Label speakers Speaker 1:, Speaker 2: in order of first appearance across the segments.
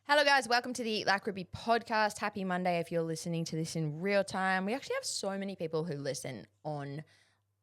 Speaker 1: Hello, guys. Welcome to the Eat Like Ruby podcast. Happy Monday if you're listening to this in real time. We actually have so many people who listen on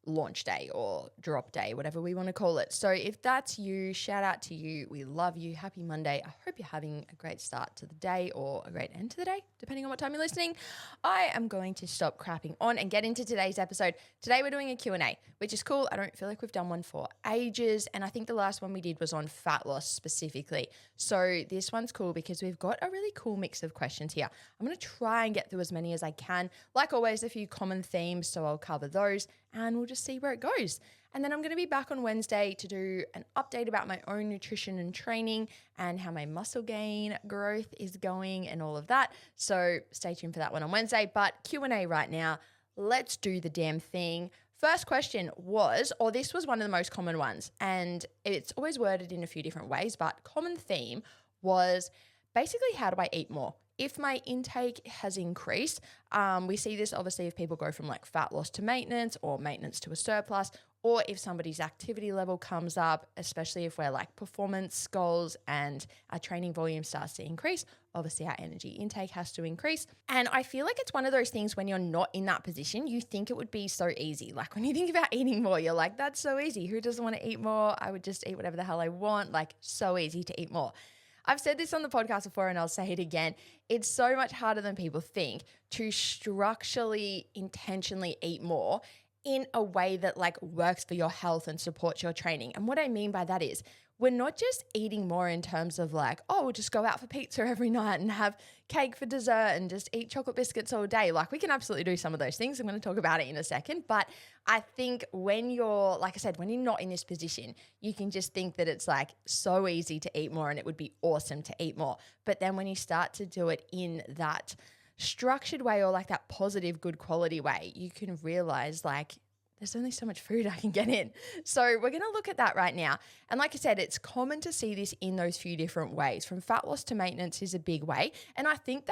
Speaker 1: launch day or drop day, whatever we want to call it. So if that's you, shout out to you. We love you. Happy Monday. I hope you're having a great start to the day or a great end to the day, depending on what time you're listening. I am going to stop crapping on and get into today's episode. Today we're doing a Q&A, which is cool. I don't feel like we've done one for ages. And I think the last one we did was on fat loss specifically. So this one's cool because we've got a really cool mix of questions here. I'm going to try and get through as many as I can. Like always, a few common themes, so I'll cover those and we'll just see where it goes. And then I'm going to be back on Wednesday to do an update about my own nutrition and training and how my muscle gain growth is going and all of that. So stay tuned for that one on Wednesday. But Q&A right now, let's do the damn thing. First question was, or this was one of the most common ones, and it's always worded in a few different ways, but common theme was basically, how do I eat more? If my intake has increased, we see this obviously if people go from like fat loss to maintenance or maintenance to a surplus, or if somebody's activity level comes up, especially if we're like performance goals and our training volume starts to increase, obviously our energy intake has to increase. And I feel like it's one of those things when you're not in that position, you think it would be so easy. Like when you think about eating more, you're like, that's so easy. Who doesn't want to eat more? I would just eat whatever the hell I want. Like so easy to eat more. I've said this on the podcast before and I'll say it again. It's so much harder than people think to structurally, intentionally eat more in a way that like works for your health and supports your training. And what I mean by that is we're not just eating more in terms of like, oh, we'll just go out for pizza every night and have cake for dessert and just eat chocolate biscuits all day. Like we can absolutely do some of those things. I'm going to talk about it in a second. But I think when you're, like I said, when you're not in this position, you can just think that it's like so easy to eat more and it would be awesome to eat more. But then when you start to do it in that structured way or like that positive, good quality way, you can realize like there's only so much food I can get in. So we're going to look at that right now. And like I said, it's common to see this in those few different ways. From fat loss to maintenance is a big way. And I think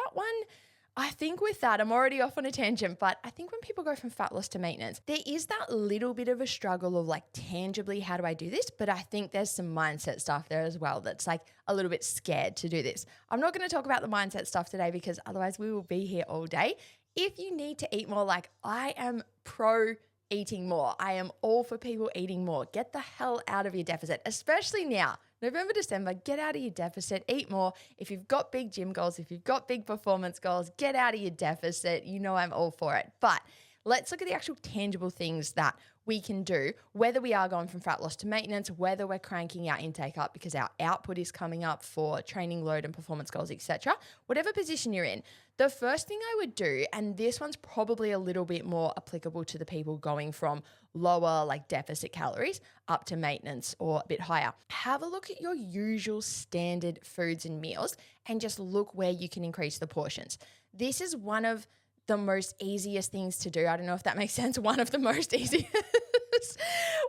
Speaker 1: with that, I'm already off on a tangent, but I think when people go from fat loss to maintenance, there is that little bit of a struggle of like tangibly, how do I do this? But I think there's some mindset stuff there as well that's like a little bit scared to do this. I'm not going to talk about the mindset stuff today because otherwise we will be here all day. If you need to eat more, like I am pro eating more. I am all for people eating more. Get the hell out of your deficit, especially now. November, December, get out of your deficit, eat more. If you've got big gym goals, if you've got big performance goals, get out of your deficit. You know I'm all for it. But let's look at the actual tangible things that we can do, whether we are going from fat loss to maintenance, whether we're cranking our intake up because our output is coming up for training load and performance goals, etc. Whatever position you're in, the first thing I would do, and this one's probably a little bit more applicable to the people going from lower like deficit calories up to maintenance or a bit higher, have a look at your usual standard foods and meals and just look where you can increase the portions. This is one of the most easiest things to do. I don't know if that makes sense. One of the most easiest.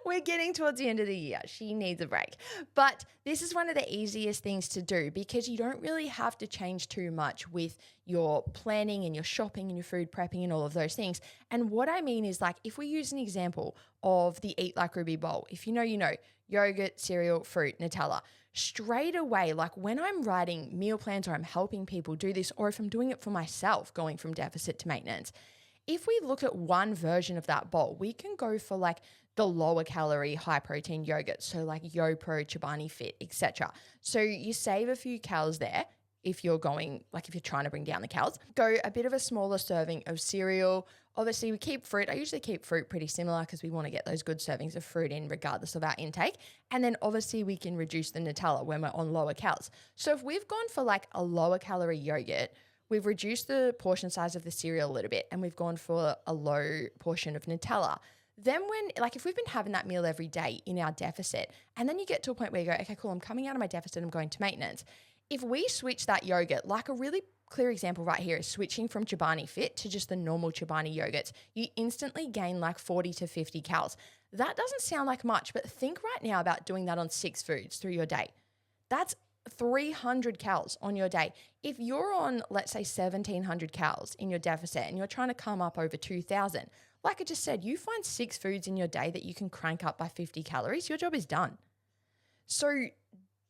Speaker 1: We're getting towards the end of the year. She needs a break. But this is one of the easiest things to do because you don't really have to change too much with your planning and your shopping and your food prepping and all of those things. And what I mean is like if we use an example of the Eat Like Ruby bowl, if you know, yogurt, cereal, fruit, Nutella, straight away, like when I'm writing meal plans or I'm helping people do this, or if I'm doing it for myself, going from deficit to maintenance, if we look at one version of that bowl, we can go for like the lower calorie, high protein yogurt. So like YoPro, Chobani Fit, etc. So you save a few calories there. If you're going, like if you're trying to bring down the calories, go a bit of a smaller serving of cereal. Obviously we keep fruit. I usually keep fruit pretty similar because we want to get those good servings of fruit in regardless of our intake. And then obviously we can reduce the Nutella when we're on lower calories. So if we've gone for like a lower calorie yogurt, we've reduced the portion size of the cereal a little bit and we've gone for a low portion of Nutella. Then if we've been having that meal every day in our deficit, and then you get to a point where you go, okay, cool, I'm coming out of my deficit, I'm going to maintenance. If we switch that yogurt, like a really clear example right here is switching from Chobani Fit to just the normal Chobani yogurts, you instantly gain like 40 to 50 calories. That doesn't sound like much, but think right now about doing that on 6 foods through your day. That's 300 calories on your day. If you're on, let's say 1,700 calories in your deficit and you're trying to come up over 2,000, like I just said, you find 6 foods in your day that you can crank up by 50 calories, your job is done. So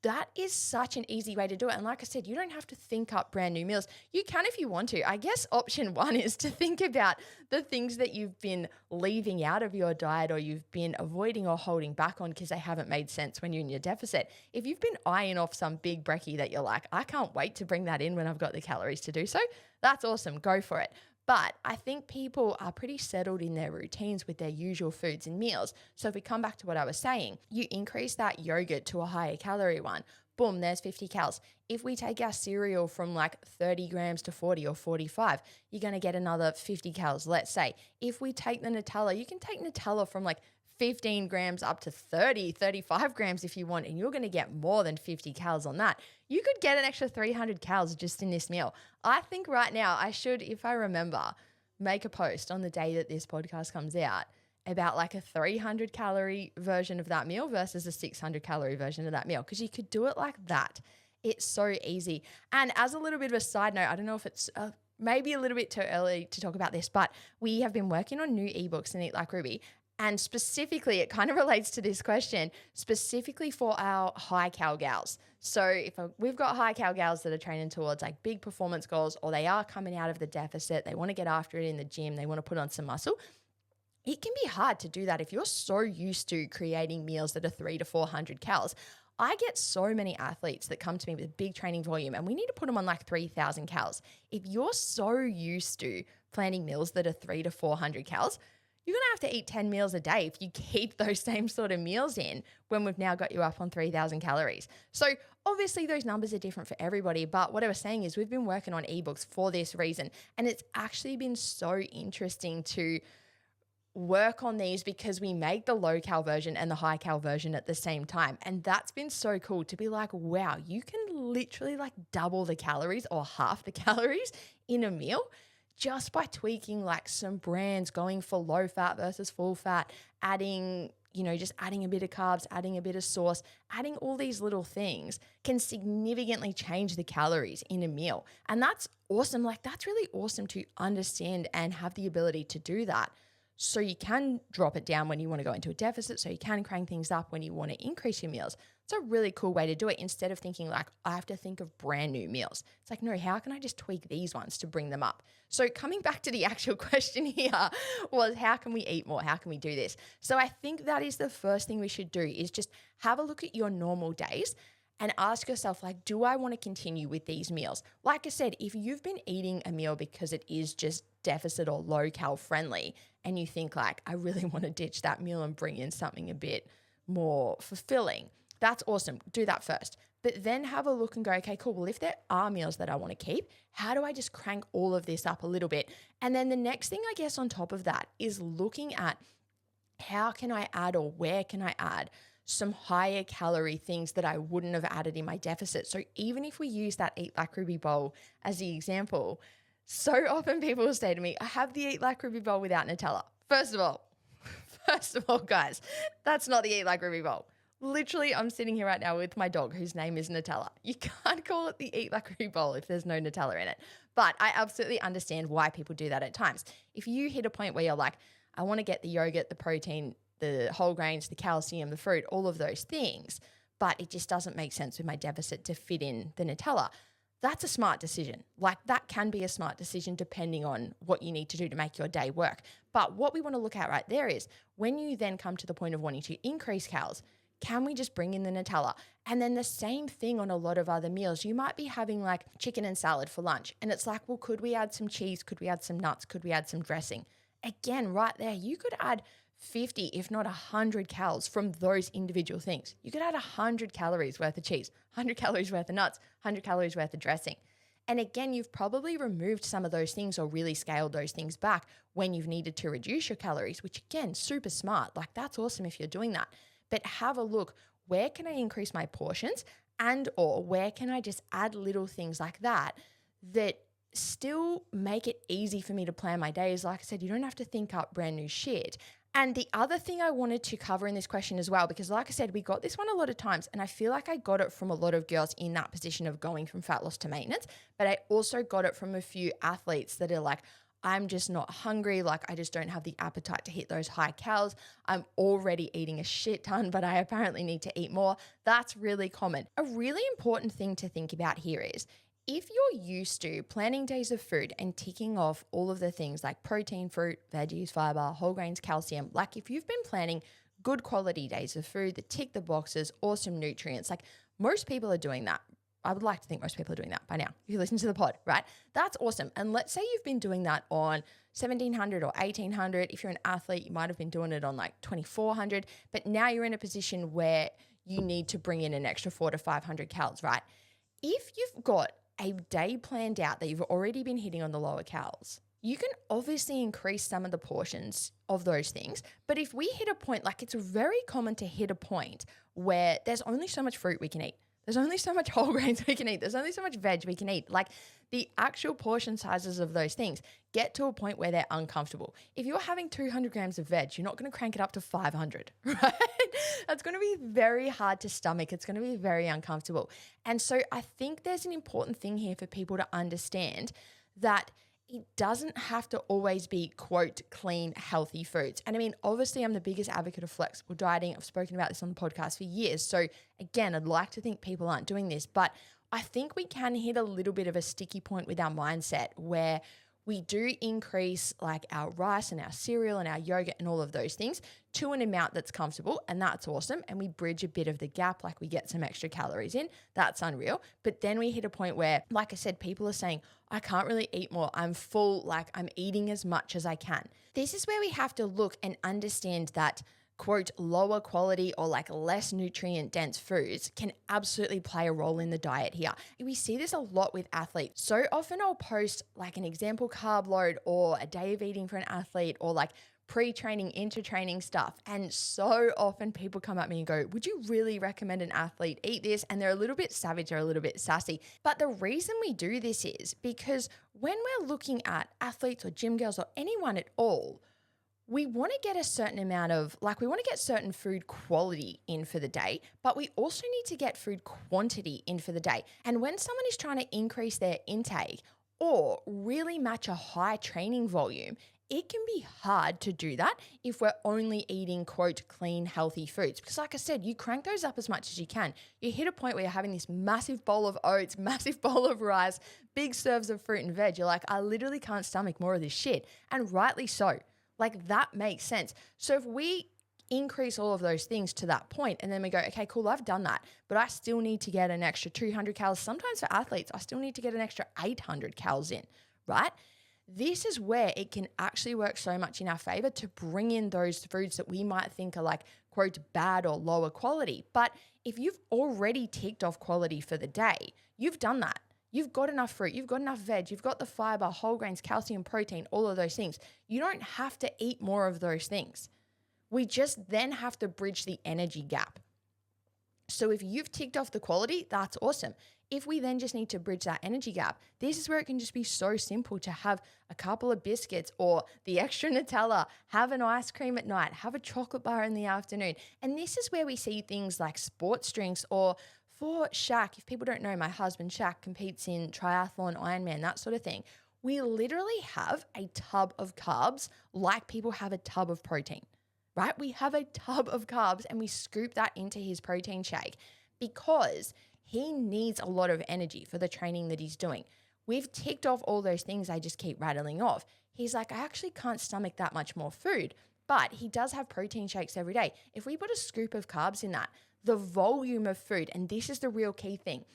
Speaker 1: that is such an easy way to do it. And like I said, you don't have to think up brand new meals. You can if you want to. I guess option one is to think about the things that you've been leaving out of your diet or you've been avoiding or holding back on because they haven't made sense when you're in your deficit. If you've been eyeing off some big brekkie that you're like, I can't wait to bring that in when I've got the calories to do so, that's awesome. Go for it. But I think people are pretty settled in their routines with their usual foods and meals. So if we come back to what I was saying, you increase that yogurt to a higher calorie one. Boom, there's 50 calories. If we take our cereal from like 30 grams to 40 or 45, you're going to get another 50 calories, let's say. If we take the Nutella, you can take Nutella from like 15 grams up to 30, 35 grams if you want, and you're going to get more than 50 calories on that. You could get an extra 300 calories just in this meal. I think right now I should, if I remember, make a post on the day that this podcast comes out about like a 300 calorie version of that meal versus a 600 calorie version of that meal, because you could do it like that. It's so easy. And as a little bit of a side note, I don't know if it's maybe a little bit too early to talk about this, but we have been working on new ebooks in Eat Like Ruby. And specifically, it kind of relates to this question, specifically for our high cal gals. So if we've got high cal gals that are training towards like big performance goals, or they are coming out of the deficit, they want to get after it in the gym, they want to put on some muscle, it can be hard to do that if you're so used to creating meals that are 300 to 400 calories. I get so many athletes that come to me with big training volume and we need to put them on like 3,000 calories. If you're so used to planning meals that are 300 to 400 calories, you're going to have to eat 10 meals a day if you keep those same sort of meals in when we've now got you up on 3,000 calories. So obviously those numbers are different for everybody, but what I was saying is we've been working on ebooks for this reason. And it's actually been so interesting to work on these because we make the low cal version and the high cal version at the same time. And that's been so cool to be like, wow, you can literally like double the calories or half the calories in a meal just by tweaking like some brands, going for low fat versus full fat, adding, just adding a bit of carbs, adding a bit of sauce, adding all these little things can significantly change the calories in a meal. And that's awesome. Like that's really awesome to understand and have the ability to do that. So you can drop it down when you want to go into a deficit. So you can crank things up when you want to increase your meals. It's a really cool way to do it instead of thinking like, I have to think of brand new meals. It's like, no, how can I just tweak these ones to bring them up? So coming back to the actual question here was, how can we eat more? How can we do this? So I think that is the first thing we should do is just have a look at your normal days and ask yourself, like, do I want to continue with these meals? Like I said, if you've been eating a meal because it is just deficit or low cal friendly, and you think like, I really want to ditch that meal and bring in something a bit more fulfilling, that's awesome. Do that first. But then have a look and go, okay, cool. Well, if there are meals that I want to keep, how do I just crank all of this up a little bit? And then the next thing, I guess, on top of that is looking at how can I add or where can I add some higher calorie things that I wouldn't have added in my deficit. So even if we use that Eat Like Ruby bowl as the example, so often people will say to me, I have the Eat Like Ruby bowl without Nutella. First of all, guys, that's not the Eat Like Ruby bowl. Literally, I'm sitting here right now with my dog whose name is Nutella. You can't call it the Eat Like Ruby bowl if there's no Nutella in it. But I absolutely understand why people do that at times. If you hit a point where you're like, I want to get the yogurt, the protein, the whole grains, the calcium, the fruit, all of those things, but it just doesn't make sense with my deficit to fit in the Nutella, that's a smart decision. Like that can be a smart decision depending on what you need to do to make your day work. But what we want to look at right there is when you then come to the point of wanting to increase calories, can we just bring in the Nutella? And then the same thing on a lot of other meals. You might be having like chicken and salad for lunch. And it's like, well, could we add some cheese? Could we add some nuts? Could we add some dressing? Again, right there, you could add 50, if not 100 calories from those individual things. You could add 100 calories worth of cheese, 100 calories worth of nuts, 100 calories worth of dressing. And again, you've probably removed some of those things or really scaled those things back when you've needed to reduce your calories, which again, super smart. Like that's awesome if you're doing that. But have a look, where can I increase my portions and or where can I just add little things like that that still make it easy for me to plan my days? Like I said, you don't have to think up brand new shit. And the other thing I wanted to cover in this question as well, because like I said, we got this one a lot of times and I feel like I got it from a lot of girls in that position of going from fat loss to maintenance, but I also got it from a few athletes that are like, I'm just not hungry. Like I just don't have the appetite to hit those high calories. I'm already eating a shit ton, but I apparently need to eat more. That's really common. A really important thing to think about here is if you're used to planning days of food and ticking off all of the things like protein, fruit, veggies, fiber, whole grains, calcium, like if you've been planning good quality days of food that tick the boxes, awesome nutrients, like most people are doing that. I would like to think most people are doing that by now. If you listen to the pod, right? That's awesome. And let's say you've been doing that on 1700 or 1800. If you're an athlete, you might have been doing it on like 2400, but now you're in a position where you need to bring in an extra 400 to 500 calories, right? If you've got a day planned out that you've already been hitting on the lower calories, you can obviously increase some of the portions of those things. But if we hit a point, like it's very common to hit a point where there's only so much fruit we can eat. There's only so much whole grains we can eat. There's only so much veg we can eat. Like the actual portion sizes of those things get to a point where they're uncomfortable. If you're having 200 grams of veg, you're not going to crank it up to 500, right? That's going to be very hard to stomach. It's going to be very uncomfortable. And so I think there's an important thing here for people to understand that it doesn't have to always be, quote, clean, healthy foods. And I mean, obviously, I'm the biggest advocate of flexible dieting. I've spoken about this on the podcast for years. So again, I'd like to think people aren't doing this, but I think we can hit a little bit of a sticky point with our mindset where we do increase like our rice and our cereal and our yogurt and all of those things to an amount that's comfortable, and that's awesome. And we bridge a bit of the gap, like we get some extra calories in. That's unreal. But then we hit a point where, like I said, people are saying, I can't really eat more. I'm full, like I'm eating as much as I can. This is where we have to look and understand that, quote, lower quality or like less nutrient dense foods can absolutely play a role in the diet here. We see this a lot with athletes. So often I'll post like an example carb load or a day of eating for an athlete or like pre-training, inter-training stuff. And so often people come at me and go, would you really recommend an athlete eat this? And they're a little bit savage or a little bit sassy. But the reason we do this is because when we're looking at athletes or gym girls or anyone at all, we want to get a certain amount of, like we want to get certain food quality in for the day, but we also need to get food quantity in for the day. And when someone is trying to increase their intake or really match a high training volume, it can be hard to do that if we're only eating, quote, clean, healthy foods. Because like I said, you crank those up as much as you can. You hit a point where you're having this massive bowl of oats, massive bowl of rice, big serves of fruit and veg. You're like, I literally can't stomach more of this shit. And rightly so. Like that makes sense. So if we increase all of those things to that point and then we go, okay, cool, I've done that, but I still need to get an extra 200 calories. Sometimes for athletes, I still need to get an extra 800 calories in, right? This is where it can actually work so much in our favor to bring in those foods that we might think are like, quote, bad or lower quality. But if you've already ticked off quality for the day, you've done that. You've got enough fruit, you've got enough veg, you've got the fiber, whole grains, calcium, protein, all of those things. You don't have to eat more of those things. We just then have to bridge the energy gap. So if you've ticked off the quality, that's awesome. If we then just need to bridge that energy gap, this is where it can just be so simple to have a couple of biscuits or the extra Nutella, have an ice cream at night, have a chocolate bar in the afternoon. And this is where we see things like sports drinks or for Shaq, if people don't know, my husband Shaq competes in triathlon, Ironman, that sort of thing. We literally have a tub of carbs like people have a tub of protein, right? We have a tub of carbs and we scoop that into his protein shake because he needs a lot of energy for the training that he's doing. We've ticked off all those things I just keep rattling off. He's like, I actually can't stomach that much more food, but he does have protein shakes every day. If we put a scoop of carbs in that, the volume of food, and this is the real key thing,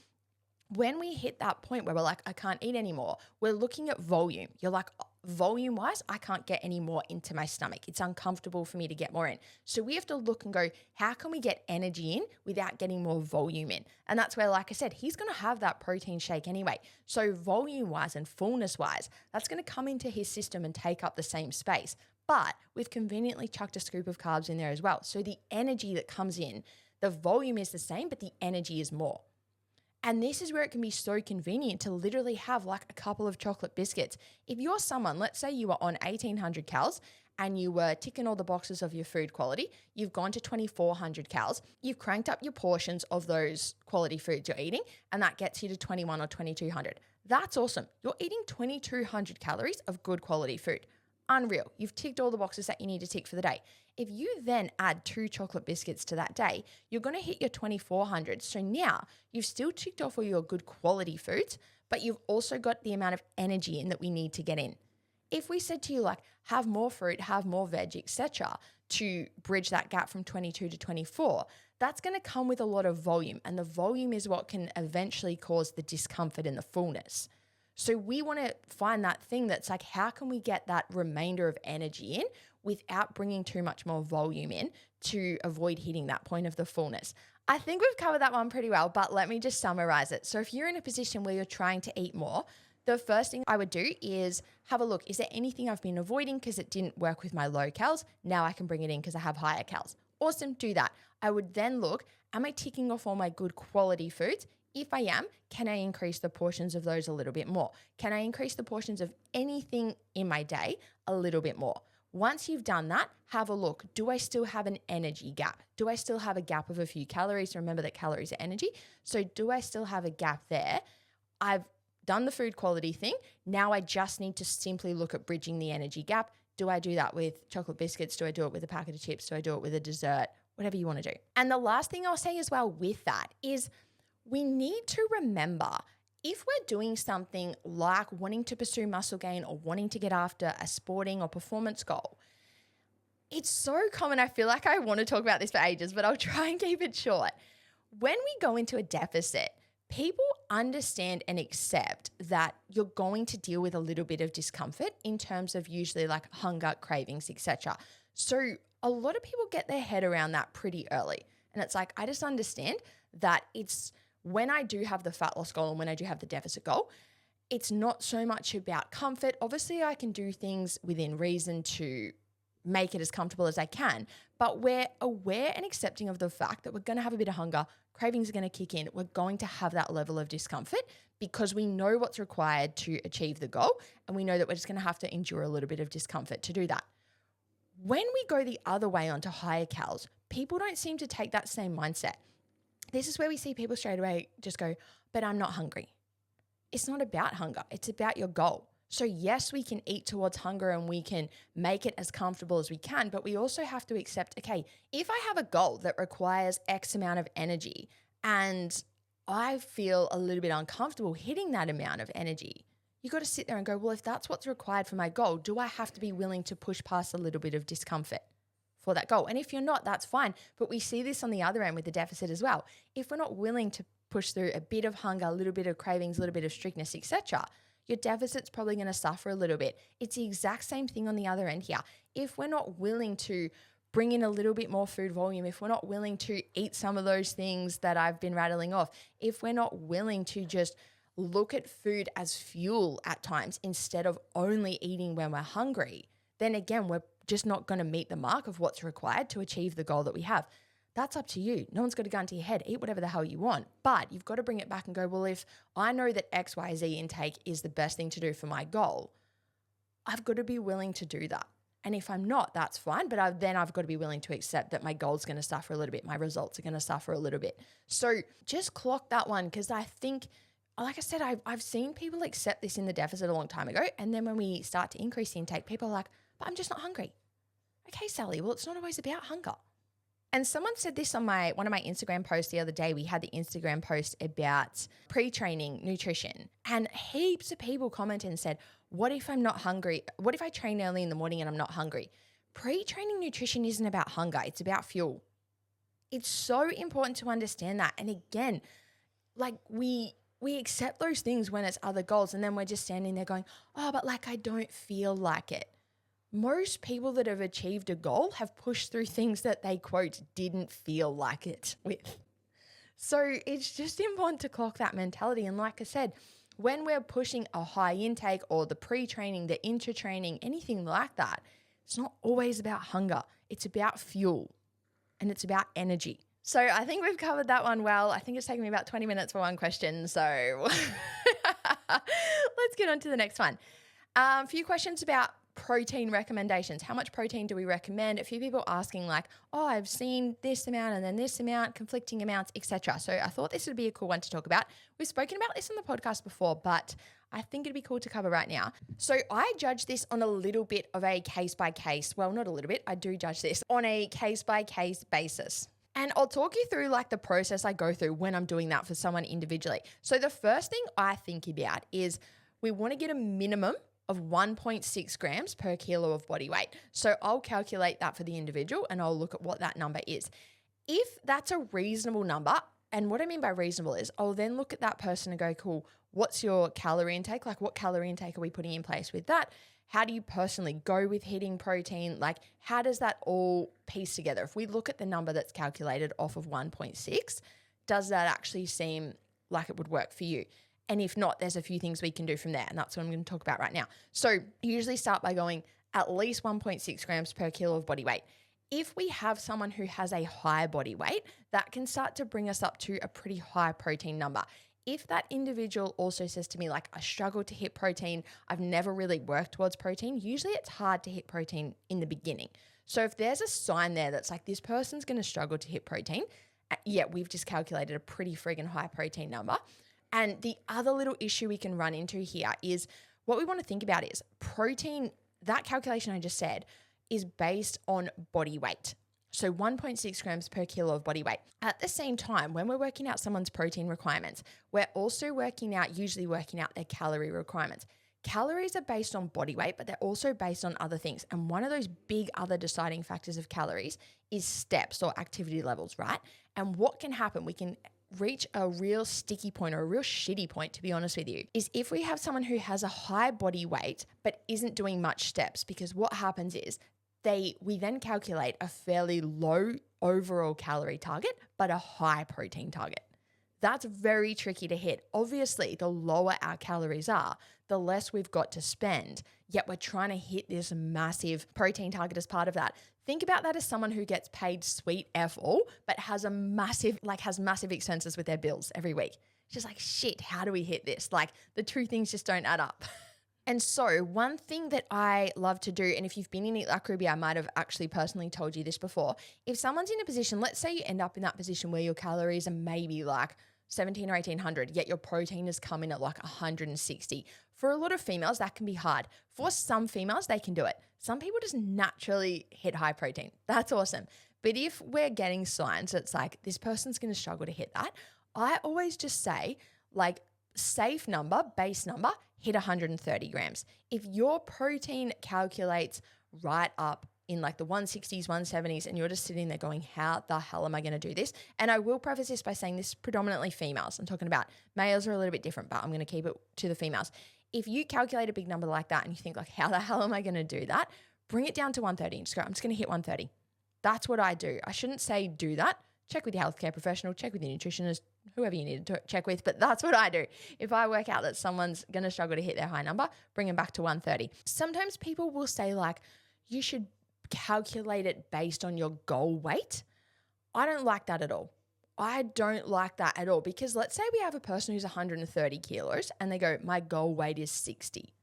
Speaker 1: when we hit that point where we're like, I can't eat anymore, we're looking at volume. You're like, volume wise, I can't get any more into my stomach. It's uncomfortable for me to get more in. So we have to look and go, how can we get energy in without getting more volume in? And that's where, like I said, he's going to have that protein shake anyway. So volume wise and fullness wise, that's going to come into his system and take up the same space. But we've conveniently chucked a scoop of carbs in there as well. So the energy that comes in, the volume is the same, but the energy is more. And this is where it can be so convenient to literally have like a couple of chocolate biscuits. If you're someone, let's say you were on 1800 calories and you were ticking all the boxes of your food quality, you've gone to 2400 calories, you've cranked up your portions of those quality foods you're eating, and that gets you to 21 or 2200. That's awesome. You're eating 2,200 calories of good quality food. Unreal. You've ticked all the boxes that you need to tick for the day. If you then add 2 chocolate biscuits to that day, you're going to hit your 2,400. So now you've still ticked off all your good quality foods, but you've also got the amount of energy in that we need to get in. If we said to you like, have more fruit, have more veg, etc., to bridge that gap from 22 to 24, that's going to come with a lot of volume. And the volume is what can eventually cause the discomfort and the fullness. So we want to find that thing that's like, how can we get that remainder of energy in without bringing too much more volume in to avoid hitting that point of the fullness? I think we've covered that one pretty well, but let me just summarize it. So if you're in a position where you're trying to eat more, the first thing I would do is have a look. Is there anything I've been avoiding because it didn't work with my low calories? Now I can bring it in because I have higher calories. Awesome, do that. I would then look, am I ticking off all my good quality foods? If I am, can I increase the portions of those a little bit more? Can I increase the portions of anything in my day a little bit more? Once you've done that, have a look. Do I still have an energy gap? Do I still have a gap of a few calories? Remember that calories are energy. So do I still have a gap there? I've done the food quality thing. Now I just need to simply look at bridging the energy gap. Do I do that with chocolate biscuits? Do I do it with a packet of chips? Do I do it with a dessert? Whatever you want to do. And the last thing I'll say as well with that is we need to remember, if we're doing something like wanting to pursue muscle gain or wanting to get after a sporting or performance goal, it's so common. I feel like I want to talk about this for ages, but I'll try and keep it short. When we go into a deficit, people understand and accept that you're going to deal with a little bit of discomfort in terms of usually like hunger, cravings, etc. So a lot of people get their head around that pretty early. And it's like, I just understand that it's when I do have the fat loss goal and when I do have the deficit goal, it's not so much about comfort. Obviously, I can do things within reason to make it as comfortable as I can, but we're aware and accepting of the fact that we're going to have a bit of hunger, cravings are going to kick in, we're going to have that level of discomfort because we know what's required to achieve the goal, and we know that we're just going to have to endure a little bit of discomfort to do that. When we go the other way onto higher calories, people don't seem to take that same mindset. This is where we see people straight away just go, but I'm not hungry. It's not about hunger. It's about your goal. So yes, we can eat towards hunger and we can make it as comfortable as we can, but we also have to accept, okay, if I have a goal that requires X amount of energy and I feel a little bit uncomfortable hitting that amount of energy, you got to sit there and go, well, if that's what's required for my goal, do I have to be willing to push past a little bit of discomfort for that goal? And if you're not, that's fine. But we see this on the other end with the deficit as well. If we're not willing to push through a bit of hunger, a little bit of cravings, a little bit of strictness, etc., your deficit's probably going to suffer a little bit. It's the exact same thing on the other end here. If we're not willing to bring in a little bit more food volume, if we're not willing to eat some of those things that I've been rattling off, if we're not willing to just look at food as fuel at times instead of only eating when we're hungry, then again, we're just not going to meet the mark of what's required to achieve the goal that we have. That's up to you. No one's got a gun to your head. Eat whatever the hell you want. But you've got to bring it back and go, well, if I know that XYZ intake is the best thing to do for my goal, I've got to be willing to do that. And if I'm not, that's fine. But then I've got to be willing to accept that my goal's going to suffer a little bit. My results are going to suffer a little bit. So just clock that one, because I think, like I said, I've seen people accept this in the deficit a long time ago. And then when we start to increase the intake, people are like, but I'm just not hungry. Okay, Sally, well, it's not always about hunger. And someone said this on one of my Instagram posts the other day. We had the Instagram post about pre-training nutrition, and heaps of people commented and said, what if I'm not hungry? What if I train early in the morning and I'm not hungry? Pre-training nutrition isn't about hunger. It's about fuel. It's so important to understand that. And again, like we accept those things when it's other goals, and then we're just standing there going, oh, but like I don't feel like it. Most people that have achieved a goal have pushed through things that they, quote, didn't feel like it with. So it's just important to clock that mentality. And like I said, when we're pushing a high intake or the pre-training, the intra-training, anything like that, it's not always about hunger. It's about fuel and it's about energy. So I think we've covered that one well. I think it's taken me about 20 minutes for one question. So let's get on to the next one. A few questions about protein recommendations. How much protein do we recommend? A few people asking like, oh, I've seen this amount and then this amount, conflicting amounts, etc. So I thought this would be a cool one to talk about. We've spoken about this on the podcast before, but I think it'd be cool to cover right now. So I judge this on a little bit of a case by case. Well, not a little bit. I do judge this on a case by case basis. And I'll talk you through like the process I go through when I'm doing that for someone individually. So the first thing I think about is we want to get a minimum of 1.6 grams per kilo of body weight. So I'll calculate that for the individual and I'll look at what that number is. If that's a reasonable number, and what I mean by reasonable is I'll then look at that person and go, cool, what's your calorie intake? Like what calorie intake are we putting in place with that? How do you personally go with hitting protein? Like how does that all piece together? If we look at the number that's calculated off of 1.6, does that actually seem like it would work for you? And if not, there's a few things we can do from there. And that's what I'm going to talk about right now. So usually start by going at least 1.6 grams per kilo of body weight. If we have someone who has a high body weight, that can start to bring us up to a pretty high protein number. If that individual also says to me, like, I struggle to hit protein, I've never really worked towards protein, usually it's hard to hit protein in the beginning. So if there's a sign there that's like, this person's going to struggle to hit protein, yet we've just calculated a pretty friggin' high protein number. And the other little issue we can run into here is what we want to think about is protein, that calculation I just said, is based on body weight. So 1.6 grams per kilo of body weight. At the same time, when we're working out someone's protein requirements, we're also usually working out their calorie requirements. Calories are based on body weight, but they're also based on other things. And one of those big other deciding factors of calories is steps or activity levels, right? And what can happen, we can reach a real sticky point or a real shitty point, to be honest with you, is if we have someone who has a high body weight but isn't doing much steps, because what happens is we then calculate a fairly low overall calorie target, but a high protein target. That's very tricky to hit. Obviously, the lower our calories are, the less we've got to spend, yet we're trying to hit this massive protein target as part of that. Think about that as someone who gets paid sweet F all, but has massive expenses with their bills every week. It's just like, shit, how do we hit this? Like the two things just don't add up. And so one thing that I love to do, and if you've been in Eat Like Ruby, I might have actually personally told you this before. If someone's in a position, let's say you end up in that position where your calories are maybe like 17 or 1800, yet your protein has come in at like 160. For a lot of females, that can be hard. For some females, they can do it. Some people just naturally hit high protein. That's awesome. But if we're getting signs that's like, this person's going to struggle to hit that, I always just say like safe number, base number, hit 130 grams. If your protein calculates right up in like the 160s, 170s, and you're just sitting there going, how the hell am I going to do this? And I will preface this by saying this is predominantly females. I'm talking about males are a little bit different, but I'm going to keep it to the females. If you calculate a big number like that and you think like, how the hell am I going to do that? Bring it down to 130 and just go, I'm just going to hit 130. That's what I do. I shouldn't say do that. Check with your healthcare professional, check with your nutritionist, whoever you need to check with, but that's what I do. If I work out that someone's going to struggle to hit their high number, bring them back to 130. Sometimes people will say like, you should calculate it based on your goal weight. I don't like that at all. I don't like that at all because let's say we have a person who's 130 kilos and they go, my goal weight is 60.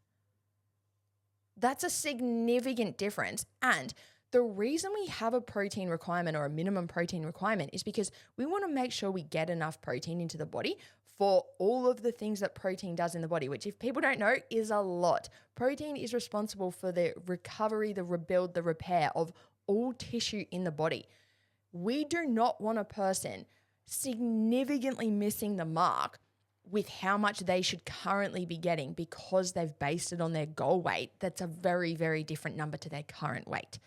Speaker 1: That's a significant difference. And the reason we have a protein requirement or a minimum protein requirement is because we want to make sure we get enough protein into the body for all of the things that protein does in the body, which if people don't know is a lot. Protein is responsible for the recovery, the rebuild, the repair of all tissue in the body. We do not want a person significantly missing the mark with how much they should currently be getting because they've based it on their goal weight. That's a very, very different number to their current weight.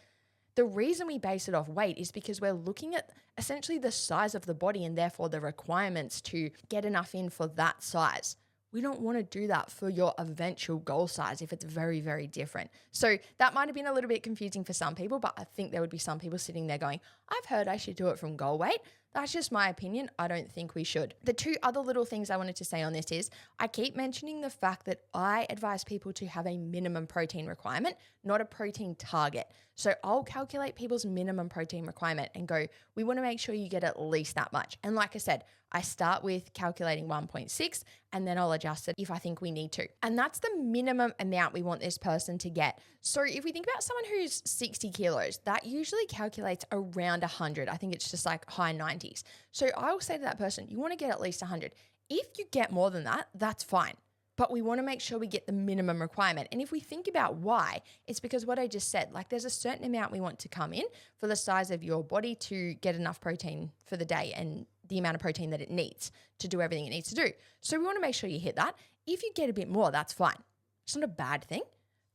Speaker 1: The reason we base it off weight is because we're looking at essentially the size of the body and therefore the requirements to get enough in for that size. We don't want to do that for your eventual goal size if it's very, very different. So that might have been a little bit confusing for some people, but I think there would be some people sitting there going, I've heard I should do it from goal weight. That's just my opinion. I don't think we should. The two other little things I wanted to say on this is I keep mentioning the fact that I advise people to have a minimum protein requirement, not a protein target. So I'll calculate people's minimum protein requirement and go, we want to make sure you get at least that much. And like I said, I start with calculating 1.6 and then I'll adjust it if I think we need to. And that's the minimum amount we want this person to get. So if we think about someone who's 60 kilos, that usually calculates around 100. I think it's just like high 90s. So I will say to that person, you want to get at least 100. If you get more than that, that's fine. but we want to make sure we get the minimum requirement. And if we think about why, it's because what I just said, like there's a certain amount we want to come in for the size of your body to get enough protein for the day and the amount of protein that it needs to do everything it needs to do. So we want to make sure you hit that. If you get a bit more, that's fine. It's not a bad thing,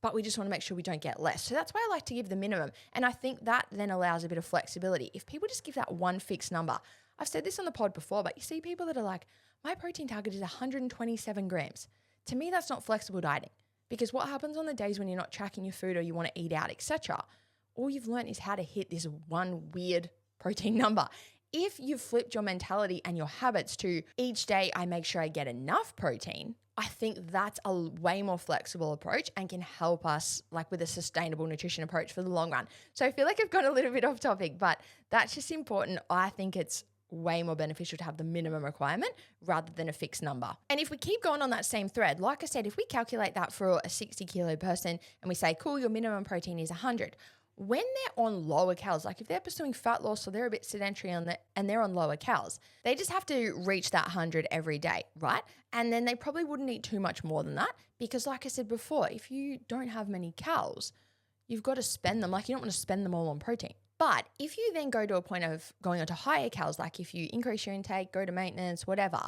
Speaker 1: but we just want to make sure we don't get less. So that's why I like to give the minimum. And I think that then allows a bit of flexibility. If people just give that one fixed number, I've said this on the pod before, but you see people that are like, my protein target is 127 grams. To me, that's not flexible dieting, because what happens on the days when you're not tracking your food or you want to eat out, etc., all you've learned is how to hit this one weird protein number. If you've flipped your mentality and your habits to each day, I make sure I get enough protein, I think that's a way more flexible approach and can help us like with a sustainable nutrition approach for the long run. So I feel like I've gone a little bit off topic, but that's just important. I think it's way more beneficial to have the minimum requirement rather than a fixed number. And if we keep going on that same thread, like I said, if we calculate that for a 60 kilo person and we say, cool, your minimum protein is 100. When they're on lower calories, like if they're pursuing fat loss or they're a bit sedentary and they're on lower calories, they just have to reach that 100 every day, right? And then they probably wouldn't eat too much more than that because like I said before, if you don't have many calories, you've got to spend them. Like you don't want to spend them all on protein. But if you then go to a point of going on to higher calories, like if you increase your intake, go to maintenance, whatever,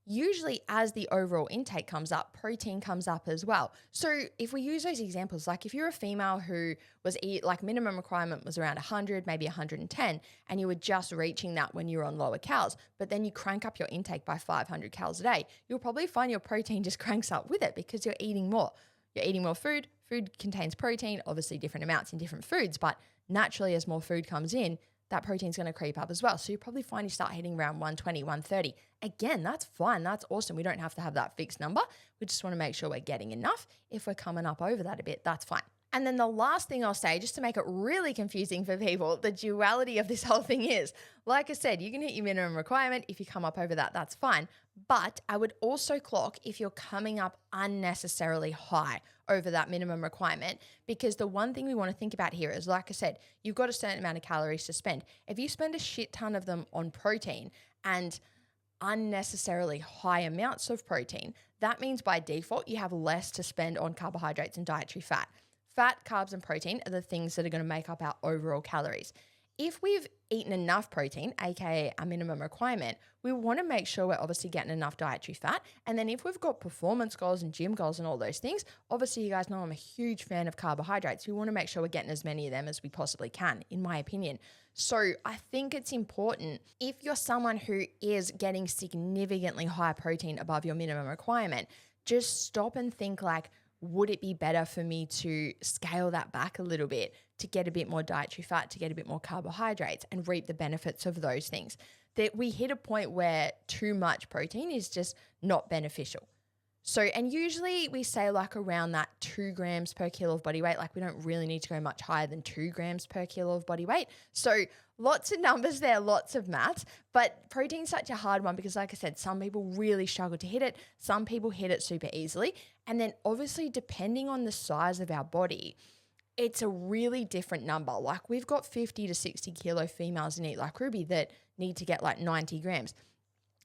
Speaker 1: usually as the overall intake comes up, protein comes up as well. So if we use those examples, like if you're a female who was like minimum requirement was around 100, maybe 110, and you were just reaching that when you were on lower calories, but then you crank up your intake by 500 calories a day, you'll probably find your protein just cranks up with it because you're eating more. You're eating more food. Food contains protein, obviously different amounts in different foods, but naturally as more food comes in, that protein's going to creep up as well. So you probably find you start hitting around 120, 130. Again, that's fine. That's awesome. We don't have to have that fixed number. We just want to make sure we're getting enough. If we're coming up over that a bit, that's fine. And then the last thing I'll say, just to make it really confusing for people, the duality of this whole thing is, like I said, you can hit your minimum requirement. If you come up over that, that's fine. But I would also clock if you're coming up unnecessarily high over that minimum requirement, because the one thing we want to think about here is, like I said, you've got a certain amount of calories to spend. If you spend a shit ton of them on protein and unnecessarily high amounts of protein, that means by default you have less to spend on carbohydrates and dietary fat. Fat, carbs, and protein are the things that are going to make up our overall calories. If we've eaten enough protein, aka a minimum requirement, we want to make sure we're obviously getting enough dietary fat. And then if we've got performance goals and gym goals and all those things, obviously you guys know I'm a huge fan of carbohydrates. We want to make sure we're getting as many of them as we possibly can, in my opinion. So I think it's important, if you're someone who is getting significantly high protein above your minimum requirement, just stop and think like, would it be better for me to scale that back a little bit to get a bit more dietary fat, to get a bit more carbohydrates and reap the benefits of those things? That we hit a point where too much protein is just not beneficial. So, and usually we say like around that 2 grams per kilo of body weight, like we don't really need to go much higher than 2 grams per kilo of body weight. So lots of numbers there, lots of maths, but protein's such a hard one because like I said, some people really struggle to hit it. Some people hit it super easily. And then obviously depending on the size of our body, it's a really different number. Like we've got 50 to 60 kilo females in Eat Like Ruby that need to get like 90 grams.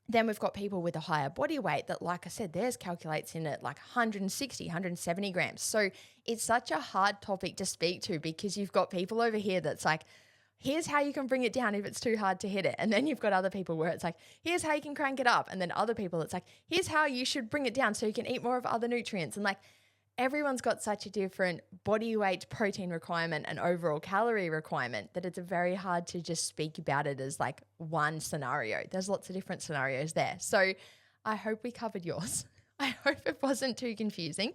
Speaker 1: Then we've got people with a higher body weight that, like I said, theirs calculates in at like 160, 170 grams. So it's such a hard topic to speak to because you've got people over here that's like, here's how you can bring it down if it's too hard to hit it. And then you've got other people where it's like, here's how you can crank it up. And then other people, it's like, here's how you should bring it down so you can eat more of other nutrients. And like, everyone's got such a different body weight, protein requirement and overall calorie requirement that it's very hard to just speak about it as like one scenario. There's lots of different scenarios there. So I hope we covered yours. I hope it wasn't too confusing,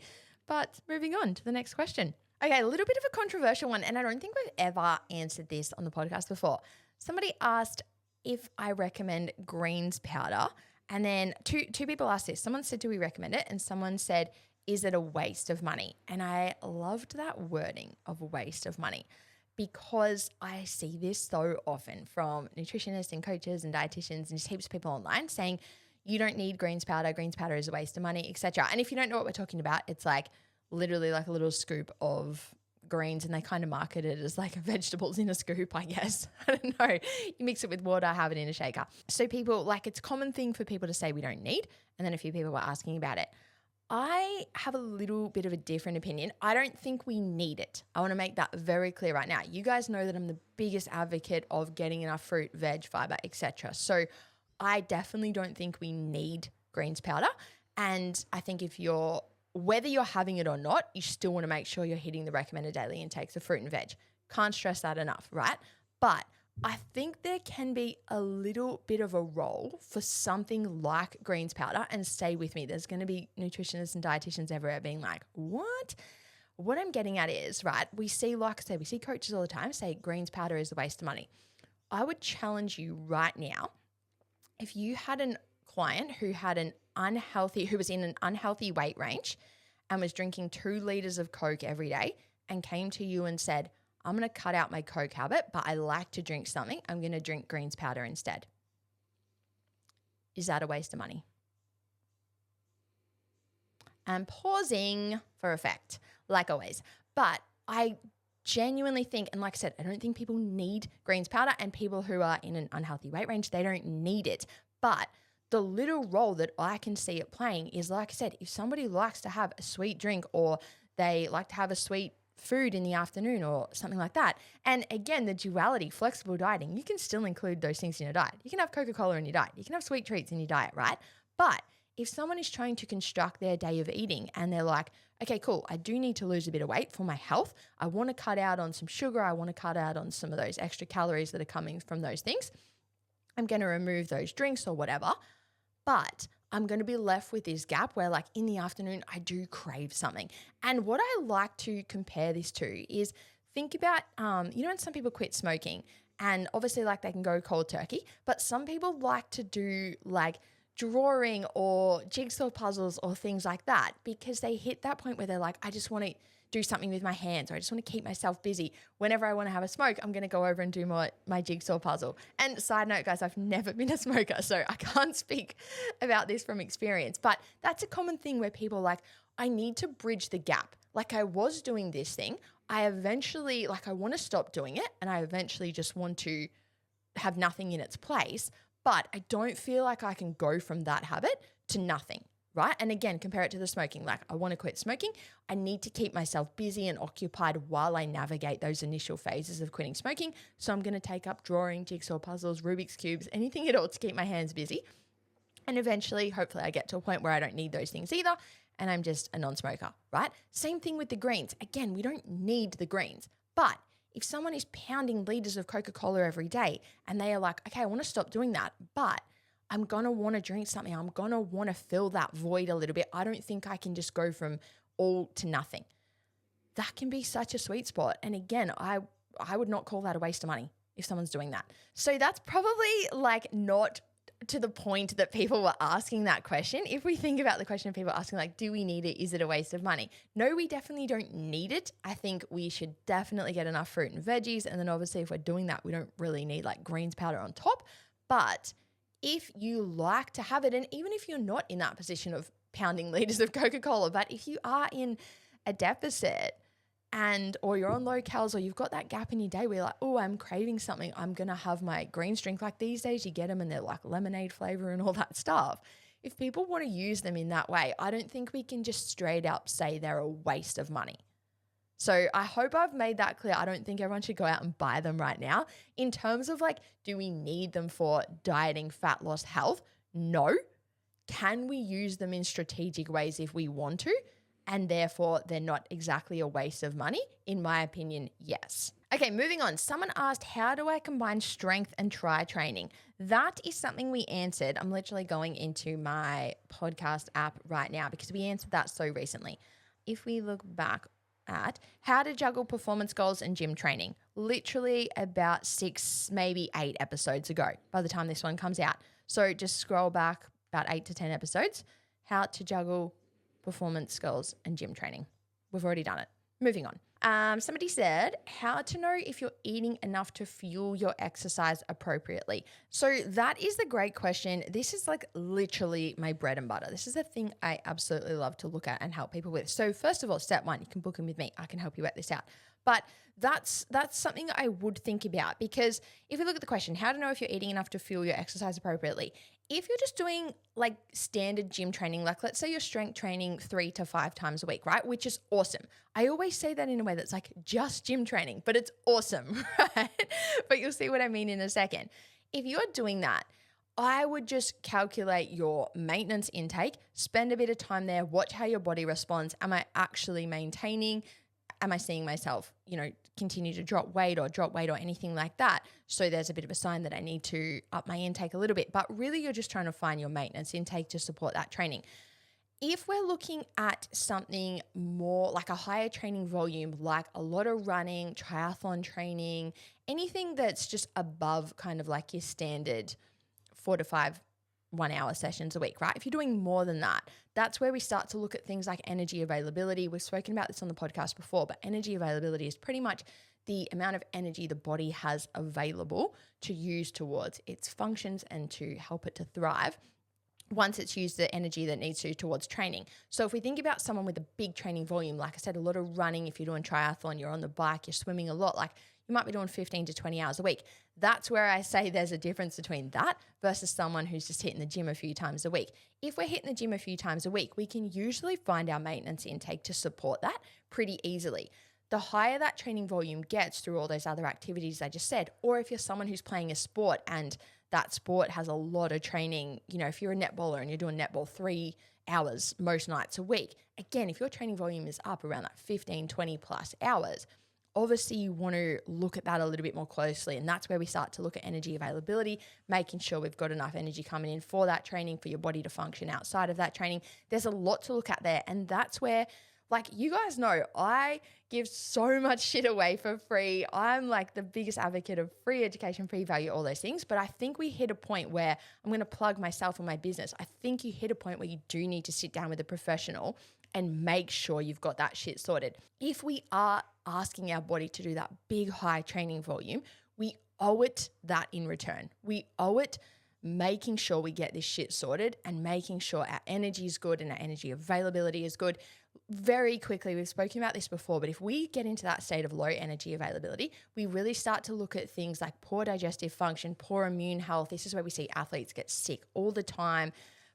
Speaker 1: but moving on to the next question. Okay, a little bit of a controversial one, and I don't think we've ever answered this on the podcast before. Somebody asked if I recommend greens powder, and then two people asked this. Someone said, do we recommend it? And someone said, is it a waste of money? And I loved that wording of a waste of money because I see this so often from nutritionists and coaches and dietitians and just heaps of people online saying, you don't need greens powder is a waste of money, etc. And if you don't know what we're talking about, it's like literally like a little scoop of greens and they kind of market it as like vegetables in a scoop, I guess. I don't know. You mix it with water, have it in a shaker. So people, like it's a common thing for people to say we don't need. And then a few people were asking about it. I have a little bit of a different opinion. I don't think we need it. I want to make that very clear right now. You guys know that I'm the biggest advocate of getting enough fruit, veg, fiber, etc. So I definitely don't think we need greens powder. And I think whether you're having it or not, you still want to make sure you're hitting the recommended daily intakes of fruit and veg. Can't stress that enough, right? But I think there can be a little bit of a role for something like greens powder, and stay with me. There's going to be nutritionists and dietitians everywhere being like, what? What I'm getting at is, right, we see coaches all the time say greens powder is a waste of money. I would challenge you right now, if you had a client who was in an unhealthy weight range and was drinking 2 liters of Coke every day and came to you and said, I'm going to cut out my Coke habit, but I like to drink something. I'm going to drink greens powder instead. Is that a waste of money? I'm pausing for effect, like always. But I genuinely think, and like I said, I don't think people need greens powder, and people who are in an unhealthy weight range, they don't need it. But the little role that I can see it playing is, like I said, if somebody likes to have a sweet drink or they like to have a sweet food in the afternoon or something like that. And again, the duality, flexible dieting, you can still include those things in your diet. You can have Coca-Cola in your diet. You can have sweet treats in your diet, right? But if someone is trying to construct their day of eating and they're like, okay, cool, I do need to lose a bit of weight for my health. I want to cut out on some sugar. I want to cut out on some of those extra calories that are coming from those things. I'm going to remove those drinks or whatever. But I'm going to be left with this gap where, like, in the afternoon, I do crave something. And what I like to compare this to is think about, when some people quit smoking, and obviously, like, they can go cold turkey, but some people like to do, like, drawing or jigsaw puzzles or things like that because they hit that point where they're like, I just want to do something with my hands, or I just want to keep myself busy. Whenever I want to have a smoke, I'm going to go over and do my jigsaw puzzle. And side note, guys, I've never been a smoker, so I can't speak about this from experience. But that's a common thing where people are like, I need to bridge the gap. Like, I was doing this thing. I eventually, I want to stop doing it, and I eventually just want to have nothing in its place. But I don't feel like I can go from that habit to nothing. Right? And again, compare it to the smoking. Like, I want to quit smoking. I need to keep myself busy and occupied while I navigate those initial phases of quitting smoking. So I'm going to take up drawing, jigsaw puzzles, Rubik's Cubes, anything at all to keep my hands busy. And eventually, hopefully, I get to a point where I don't need those things either, and I'm just a non-smoker, right? Same thing with the greens. Again, we don't need the greens. But if someone is pounding liters of Coca-Cola every day and they are like, okay, I want to stop doing that, but I'm going to want to drink something. I'm going to want to fill that void a little bit. I don't think I can just go from all to nothing. That can be such a sweet spot. And again, I would not call that a waste of money if someone's doing that. So that's probably not to the point that people were asking that question. If we think about the question of people asking, do we need it? Is it a waste of money? No, we definitely don't need it. I think we should definitely get enough fruit and veggies. And then obviously if we're doing that, we don't really need greens powder on top. But if you like to have it, and even if you're not in that position of pounding liters of Coca-Cola, but if you are in a deficit or you're on low calories, or you've got that gap in your day where you're like, oh, I'm craving something, I'm going to have my greens drink. Like these days you get them and they're like lemonade flavor and all that stuff. If people want to use them in that way, I don't think we can just straight up say they're a waste of money. So I hope I've made that clear. I don't think everyone should go out and buy them right now. In terms of do we need them for dieting, fat loss, health? No. Can we use them in strategic ways if we want to? And therefore they're not exactly a waste of money? In my opinion, yes. Okay, moving on. Someone asked, how do I combine strength and try training? That is something we answered. I'm literally going into my podcast app right now because we answered that so recently. If we look back at how to juggle performance goals and gym training, literally about 6, maybe 8 episodes ago by the time this one comes out. So just scroll back about 8 to 10 episodes, how to juggle performance goals and gym training. We've already done it. Moving on. Somebody said, how to know if you're eating enough to fuel your exercise appropriately. So that is the great question. This is literally my bread and butter. This is the thing I absolutely love to look at and help people with. So first of all, step 1, you can book in with me. I can help you work this out. But that's something I would think about, because if we look at the question, how to know if you're eating enough to fuel your exercise appropriately, If you're just doing like standard gym training, like let's say you're strength training 3 to 5 times a week, right? Which is awesome. I always say that in a way that's like just gym training, but it's awesome, right? But you'll see what I mean in a second. If you're doing that, I would just calculate your maintenance intake, spend a bit of time there, watch how your body responds. Am I actually maintaining? Am I seeing myself, continue to drop weight or anything like that? So there's a bit of a sign that I need to up my intake a little bit. But really, you're just trying to find your maintenance intake to support that training. If we're looking at something more like a higher training volume, like a lot of running, triathlon training, anything that's just above kind of like your standard 4 to 5 1-hour sessions a week, right? If you're doing more than that, that's where we start to look at things like energy availability. We've spoken about this on the podcast before, but energy availability is pretty much the amount of energy the body has available to use towards its functions and to help it to thrive once it's used the energy that needs to towards training. So if we think about someone with a big training volume, like I said, a lot of running, if you're doing triathlon, you're on the bike, you're swimming a lot, like you might be doing 15 to 20 hours a week. That's where I say there's a difference between that versus someone who's just hitting the gym a few times a week. If we're hitting the gym a few times a week, we can usually find our maintenance intake to support that pretty easily. The higher that training volume gets through all those other activities I just said, or if you're someone who's playing a sport and that sport has a lot of training, if you're a netballer and you're doing netball 3 hours most nights a week, again, if your training volume is up around that 15, 20 plus hours, obviously you want to look at that a little bit more closely. And that's where we start to look at energy availability, making sure we've got enough energy coming in for that training, for your body to function outside of that training. There's a lot to look at there. And that's where, like, you guys know, I give so much shit away for free. I'm like the biggest advocate of free education, free value, all those things. But I think we hit a point where I'm going to plug myself and my business. I think you hit a point where you do need to sit down with a professional and make sure you've got that shit sorted. If we are asking our body to do that big, high training volume, we owe it that in return. We owe it making sure we get this shit sorted and making sure our energy is good and our energy availability is good. Very quickly, we've spoken about this before, but if we get into that state of low energy availability, we really start to look at things like poor digestive function, poor immune health. This is where we see athletes get sick all the time.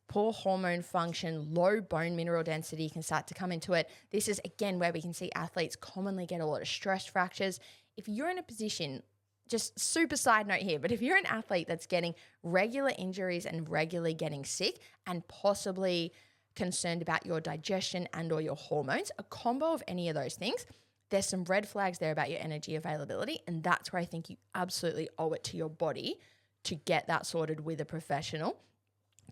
Speaker 1: Poor hormone function, low bone mineral density can start to come into it. This is, again, where we can see athletes commonly get a lot of stress fractures. If you're in a position, just super side note here, but if you're an athlete that's getting regular injuries and regularly getting sick and possibly concerned about your digestion and or your hormones, a combo of any of those things, there's some red flags there about your energy availability. And that's where I think you absolutely owe it to your body to get that sorted with a professional,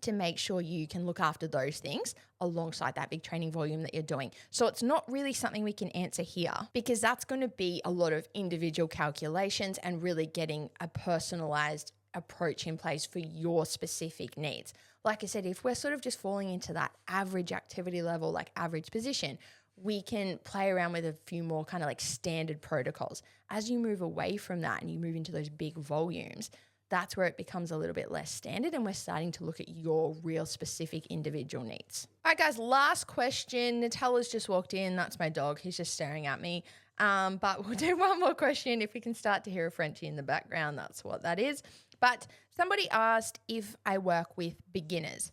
Speaker 1: to make sure you can look after those things alongside that big training volume that you're doing. So it's not really something we can answer here because that's going to be a lot of individual calculations and really getting a personalized approach in place for your specific needs. Like I said, if we're sort of just falling into that average activity level, like average position, we can play around with a few more kind of like standard protocols. As you move away from that and you move into those big volumes, that's where it becomes a little bit less standard and we're starting to look at your real specific individual needs. All right, guys, last question. Nutella's just walked in. That's my dog. He's just staring at me. But we'll do one more question. If we can start to hear a Frenchie in the background, that's what that is. But somebody asked if I work with beginners.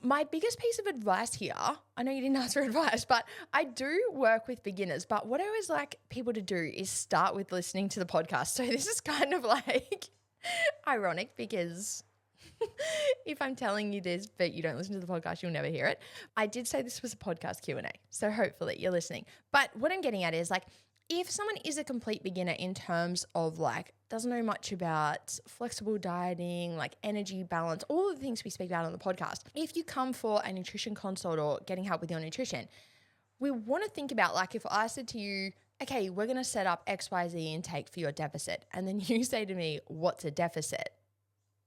Speaker 1: My biggest piece of advice here, I know you didn't ask for advice, but I do work with beginners. But what I always like people to do is start with listening to the podcast. So this is kind of like ironic because if I'm telling you this, but you don't listen to the podcast, you'll never hear it. I did say this was a podcast Q&A, so hopefully you're listening. But what I'm getting at is like, if someone is a complete beginner in terms of like, doesn't know much about flexible dieting, like energy balance, all of the things we speak about on the podcast, if you come for a nutrition consult or getting help with your nutrition, we want to think about like, if I said to you, okay, we're going to set up XYZ intake for your deficit. And then you say to me, what's a deficit?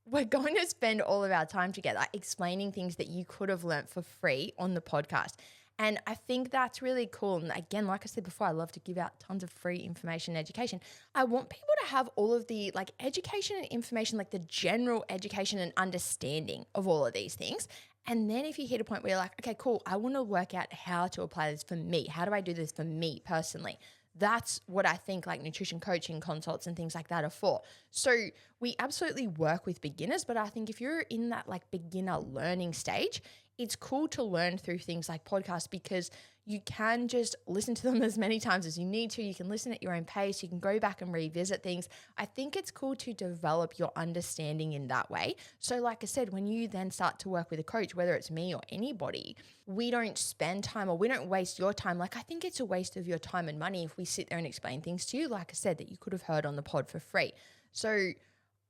Speaker 1: We're going to spend all of our time together explaining things that you could have learnt for free on the podcast. And I think that's really cool. And again, like I said before, I love to give out tons of free information and education. I want people to have all of the like education and information, like the general education and understanding of all of these things. And then if you hit a point where you're like, okay, cool, I want to work out how to apply this for me. How do I do this for me personally? That's what I think like nutrition coaching consults and things like that are for. So we absolutely work with beginners, but I think if you're in that like beginner learning stage, it's cool to learn through things like podcasts because you can just listen to them as many times as you need to. You can listen at your own pace. You can go back and revisit things. I think it's cool to develop your understanding in that way. So like I said, when you then start to work with a coach, whether it's me or anybody, we don't spend time or we don't waste your time. Like I think it's a waste of your time and money if we sit there and explain things to you, like I said, that you could have heard on the pod for free. So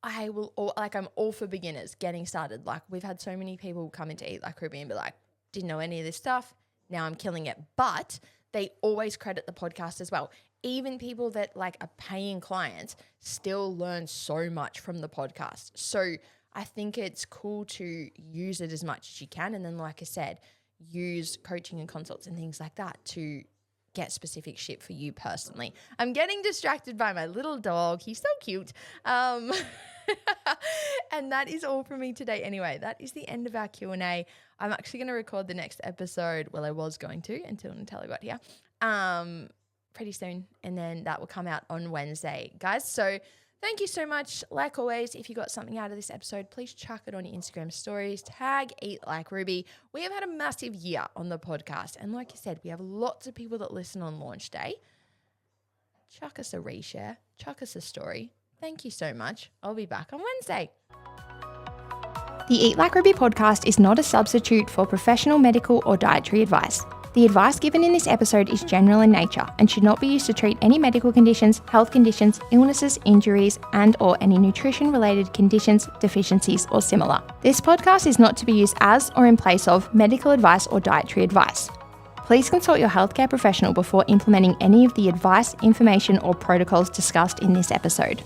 Speaker 1: I'm all for beginners getting started. Like we've had so many people come into Eat Like Ruby and be like, didn't know any of this stuff. Now I'm killing it. But they always credit the podcast as well. Even people that like are paying clients still learn so much from the podcast. So I think it's cool to use it as much as you can. And then, like I said, use coaching and consults and things like that to get specific shit for you personally. I'm getting distracted by my little dog. He's so cute. And that is all from me today. Anyway, that is the end of our Q&A. I'm actually going to record the next episode. Well, I was going to until Nutella got here. Pretty soon. And then that will come out on Wednesday, guys. So thank you so much. Like always, if you got something out of this episode, please chuck it on your Instagram stories. Tag Eat Like Ruby. We have had a massive year on the podcast. And like I said, we have lots of people that listen on launch day. Chuck us a reshare. Chuck us a story. Thank you so much. I'll be back on Wednesday.
Speaker 2: The Eat Like Ruby podcast is not a substitute for professional medical or dietary advice. The advice given in this episode is general in nature and should not be used to treat any medical conditions, health conditions, illnesses, injuries, and/or any nutrition-related conditions, deficiencies, or similar. This podcast is not to be used as or in place of medical advice or dietary advice. Please consult your healthcare professional before implementing any of the advice, information, or protocols discussed in this episode.